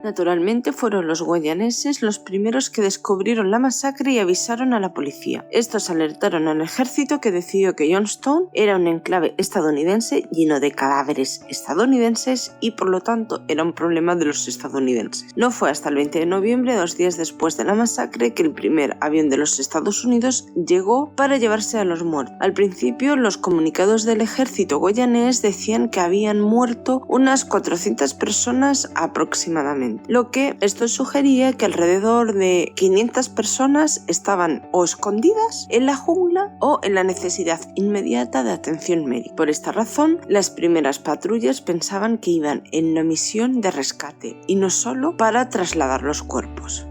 Naturalmente fueron los guayaneses los primeros que descubrieron la masacre y avisaron a la policía. Estos alertaron al ejército, que decidió que Johnstown era un enclave estadounidense lleno de cadáveres estadounidenses y por lo tanto era un problema de los estadounidenses. No fue hasta el 20 de noviembre, 2 días después de la masacre, que el primer avión de los Estados Unidos llegó para llevarse a los muertos. Al principio, los comunicados del ejército guayanés decían que habían muerto unas 400 personas aproximadamente, lo que esto sugería que alrededor de 500 personas estaban o escondidas en la jungla o en la necesidad inmediata de atención médica. Por esta razón, las primeras patrullas pensaban que iban en una misión de rescate y no solo para trasladar los cuerpos.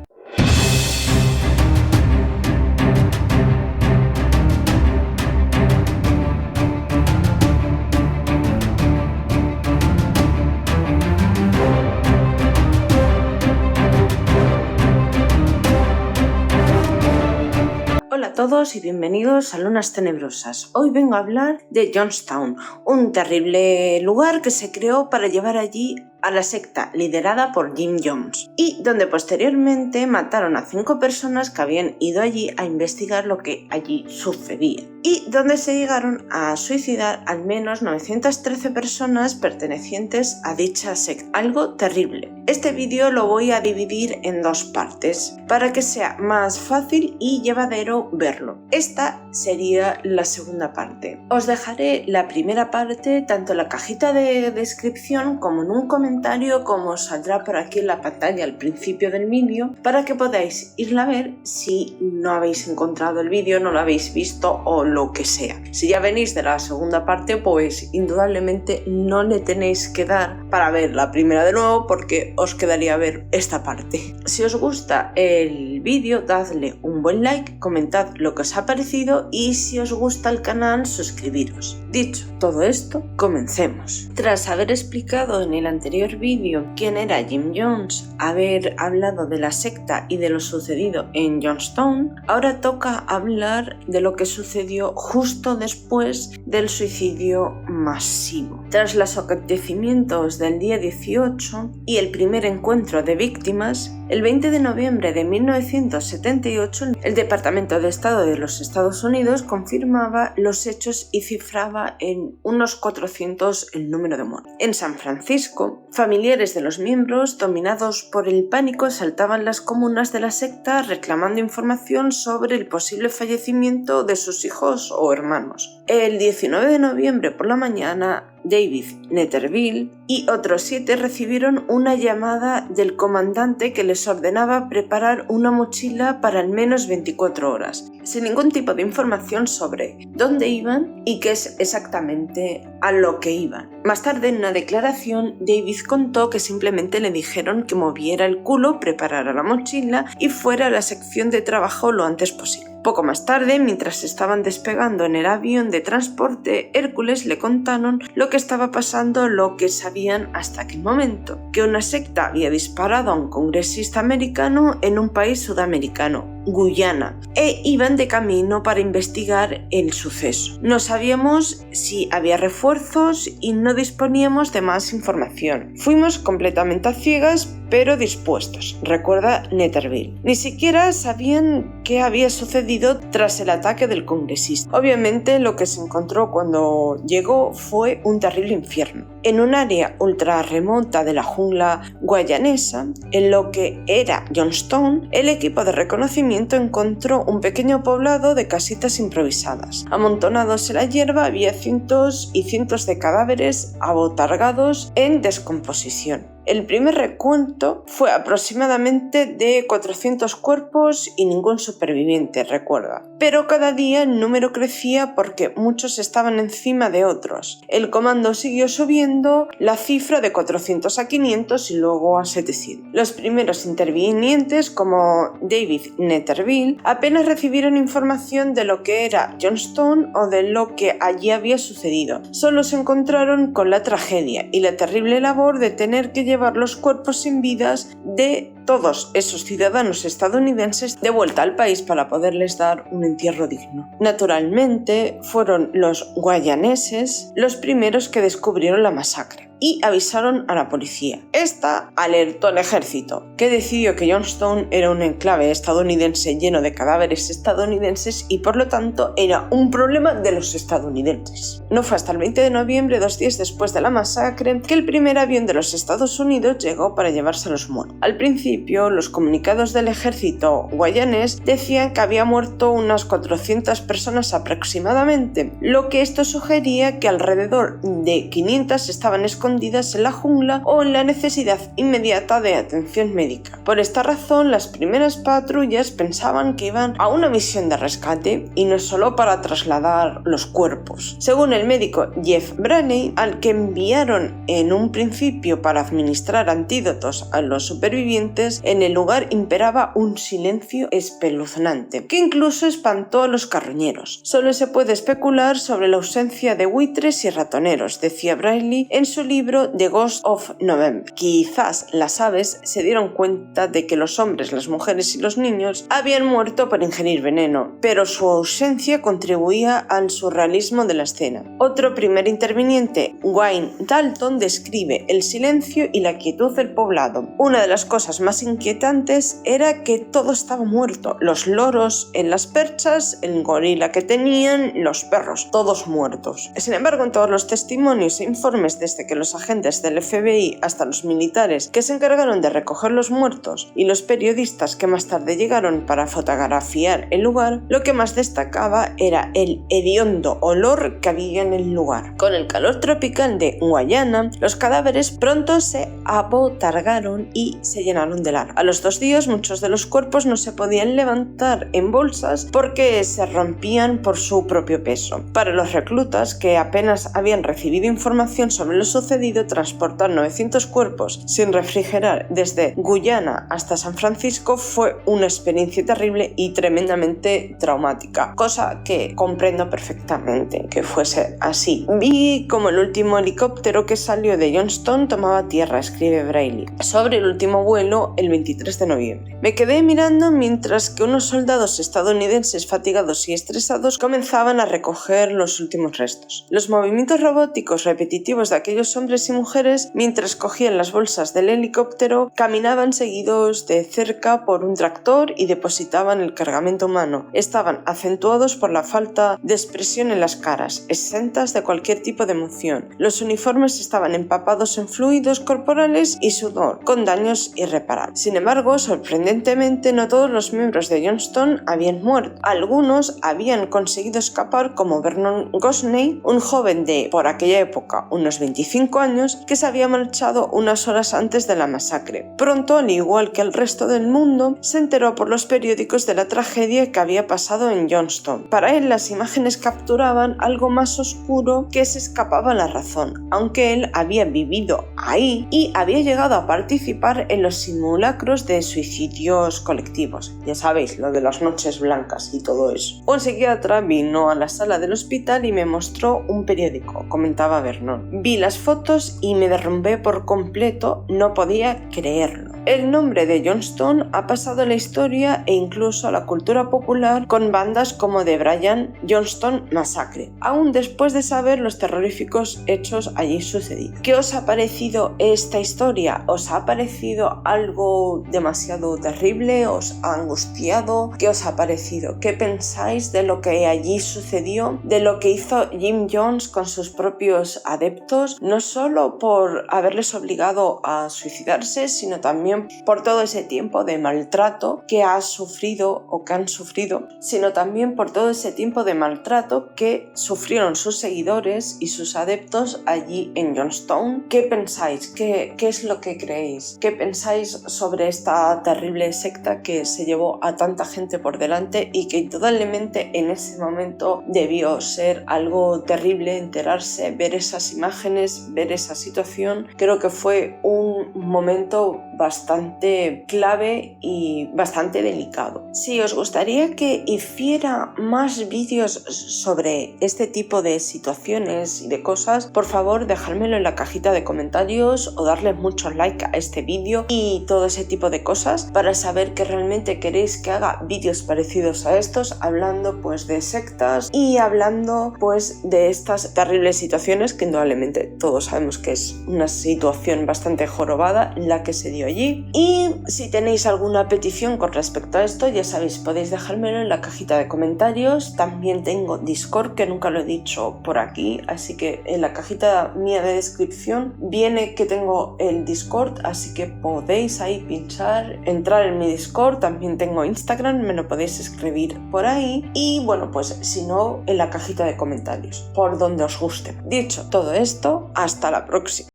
Hola a todos y bienvenidos a Lunas Tenebrosas. Hoy vengo a hablar de Johnstown, un terrible lugar que se creó para llevar allí a la secta liderada por Jim Jones y donde posteriormente mataron a 5 personas que habían ido allí a investigar lo que allí sucedía y donde se llegaron a suicidar al menos 913 personas pertenecientes a dicha secta. Algo terrible. Este vídeo lo voy a dividir en 2 partes para que sea más fácil y llevadero verlo. Esta sería la segunda parte. Os dejaré la primera parte tanto en la cajita de descripción como en un comentario, como os saldrá por aquí en la pantalla al principio del vídeo, para que podáis irla a ver si no habéis encontrado el vídeo, no lo habéis visto o lo que sea. Si ya venís de la segunda parte, pues indudablemente no le tenéis que dar para ver la primera de nuevo, porque os quedaría ver esta parte. Si os gusta el vídeo, dadle un buen like, comentad lo que os ha parecido y si os gusta el canal, suscribiros. Dicho todo esto, comencemos. Tras haber explicado en el anterior vídeo quién era Jim Jones, haber hablado de la secta y de lo sucedido en Johnstown, ahora toca hablar de lo que sucedió justo después del suicidio masivo. Tras los acontecimientos del día 18 y el primer encuentro de víctimas, el 20 de noviembre de 1978, el Departamento de Estado de los Estados Unidos confirmaba los hechos y cifraba en unos 400 el número de muertos. En San Francisco, familiares de los miembros, dominados por el pánico, asaltaban las comunas de la secta reclamando información sobre el posible fallecimiento de sus hijos o hermanos. El 19 de noviembre por la mañana, David Netterville y otros 7 recibieron una llamada del comandante que les ordenaba preparar una mochila para al menos 24 horas, sin ningún tipo de información sobre dónde iban y qué es exactamente a lo que iban. Más tarde, en una declaración, David contó que simplemente le dijeron que moviera el culo, preparara la mochila y fuera a la sección de trabajo lo antes posible. Poco más tarde, mientras estaban despegando en el avión de transporte Hércules, le contaron lo que estaba pasando, lo que sabían hasta aquel momento, que una secta había disparado a un congresista americano en un país sudamericano, Guyana, e iban de camino para investigar el suceso. No sabíamos si había refuerzos y no disponíamos de más información. Fuimos completamente a ciegas, pero dispuestos, recuerda Netterville. Ni siquiera sabían qué había sucedido tras el ataque del congresista. Obviamente lo que se encontró cuando llegó fue un terrible infierno. En un área ultra remota de la jungla guayanesa, en lo que era Johnstown, el equipo de reconocimiento encontró un pequeño poblado de casitas improvisadas. Amontonados en la hierba había cientos y cientos de cadáveres abotargados en descomposición. El primer recuento fue aproximadamente de 400 cuerpos y ningún superviviente, recuerda. Pero cada día el número crecía porque muchos estaban encima de otros. El comando siguió subiendo la cifra de 400 a 500 y luego a 700. Los primeros intervinientes, como David Netterville, apenas recibieron información de lo que era Johnstown o de lo que allí había sucedido. Solo se encontraron con la tragedia y la terrible labor de tener que llevar los cuerpos sin vidas de todos esos ciudadanos estadounidenses de vuelta al país para poderles dar un entierro digno. Naturalmente, fueron los guayaneses los primeros que descubrieron la masacre. y avisaron a la policía. Esta alertó al ejército, que decidió que Johnstown era un enclave estadounidense lleno de cadáveres estadounidenses y por lo tanto era un problema de los estadounidenses. No fue hasta el 20 de noviembre, 2 días después de la masacre, que el primer avión de los Estados Unidos llegó para llevarse a los muertos. Al principio, los comunicados del ejército guayanés decían que había muerto unas 400 personas aproximadamente, lo que esto sugería que alrededor de 500 estaban escondidas en la jungla o en la necesidad inmediata de atención médica. Por esta razón, las primeras patrullas pensaban que iban a una misión de rescate y no solo para trasladar los cuerpos. Según el médico Jeff Braney, al que enviaron en un principio para administrar antídotos a los supervivientes, en el lugar imperaba un silencio espeluznante, que incluso espantó a los carroñeros. Solo se puede especular sobre la ausencia de buitres y ratoneros, decía Braille en su libro The Ghost of November. Quizás las aves se dieron cuenta de que los hombres, las mujeres y los niños habían muerto por ingerir veneno, pero su ausencia contribuía al surrealismo de la escena. Otro primer interviniente, Wayne Dalton, describe el silencio y la quietud del poblado. Una de las cosas más inquietantes era que todo estaba muerto, los loros en las perchas, el gorila que tenían, los perros, todos muertos. Sin embargo, en todos los testimonios e informes, desde que los agentes del FBI hasta los militares que se encargaron de recoger los muertos y los periodistas que más tarde llegaron para fotografiar el lugar, lo que más destacaba era el hediondo olor que había en el lugar. Con el calor tropical de Guayana, los cadáveres pronto se abotargaron y se llenaron de larva. A los 2 días, muchos de los cuerpos no se podían levantar en bolsas porque se rompían por su propio peso. Para los reclutas, que apenas habían recibido información sobre lo sucedido, transportar 900 cuerpos sin refrigerar desde Guyana hasta San Francisco fue una experiencia terrible y tremendamente traumática, cosa que comprendo perfectamente que fuese así. Vi como el último helicóptero que salió de Johnstown tomaba tierra, escribe Braille, sobre el último vuelo el 23 de noviembre. Me quedé mirando mientras que unos soldados estadounidenses fatigados y estresados comenzaban a recoger los últimos restos. Los movimientos robóticos repetitivos de aquellos hombres y mujeres mientras cogían las bolsas del helicóptero caminaban seguidos de cerca por un tractor y depositaban el cargamento humano. Estaban acentuados por la falta de expresión en las caras, exentas de cualquier tipo de emoción. Los uniformes estaban empapados en fluidos corporales y sudor, con daños irreparables. Sin embargo, sorprendentemente, no todos los miembros de Johnstown habían muerto. Algunos habían conseguido escapar, como Vernon Gosney, un joven de, por aquella época, unos 25 años, que se había marchado unas horas antes de la masacre. Pronto, al igual que el resto del mundo, se enteró por los periódicos de la tragedia que había pasado en Johnstown. Para él, las imágenes capturaban algo más oscuro que se escapaba a la razón, aunque él había vivido ahí y había llegado a participar en los simulacros de suicidios colectivos. Ya sabéis, lo de las noches blancas y todo eso. Un psiquiatra vino a la sala del hospital y me mostró un periódico, comentaba Vernon. Vi las fotos y me derrumbé por completo, no podía creerlo. El nombre de Johnstown ha pasado a la historia e incluso a la cultura popular con bandas como The Brian Johnstown Massacre, aún después de saber los terroríficos hechos allí sucedidos. ¿Qué os ha parecido esta historia? ¿Os ha parecido algo demasiado terrible? ¿Os ha angustiado? ¿Qué os ha parecido? ¿Qué pensáis de lo que allí sucedió? ¿De lo que hizo Jim Jones con sus propios adeptos? No solo por haberles obligado a suicidarse, sino también por todo ese tiempo de maltrato que ha sufrido o que han sufrido, sino también por todo ese tiempo de maltrato que sufrieron sus seguidores y sus adeptos allí en Johnstown. ¿Qué pensáis? ¿Qué es lo que creéis? ¿Qué pensáis sobre esta terrible secta que se llevó a tanta gente por delante y que indudablemente en ese momento debió ser algo terrible enterarse, ver esas imágenes, ver esa situación? Creo que fue un momento bastante clave y bastante delicado. Si os gustaría que hiciera más vídeos sobre este tipo de situaciones y de cosas, por favor dejármelo en la cajita de comentarios o darle mucho like a este vídeo y todo ese tipo de cosas para saber que realmente queréis que haga vídeos parecidos a estos, hablando pues de sectas y hablando pues de estas terribles situaciones que indudablemente todos sabemos que es una situación bastante jorobada la que se dio allí. Y si tenéis alguna petición con respecto a esto, ya sabéis, podéis dejármelo en la cajita de comentarios. También tengo Discord, que nunca lo he dicho por aquí, así que en la cajita mía de descripción viene que tengo el Discord, así que podéis ahí pinchar, entrar en mi Discord. También tengo Instagram, me lo podéis escribir por ahí. Y bueno, pues si no, en la cajita de comentarios, por donde os guste. Dicho todo esto, hasta la próxima.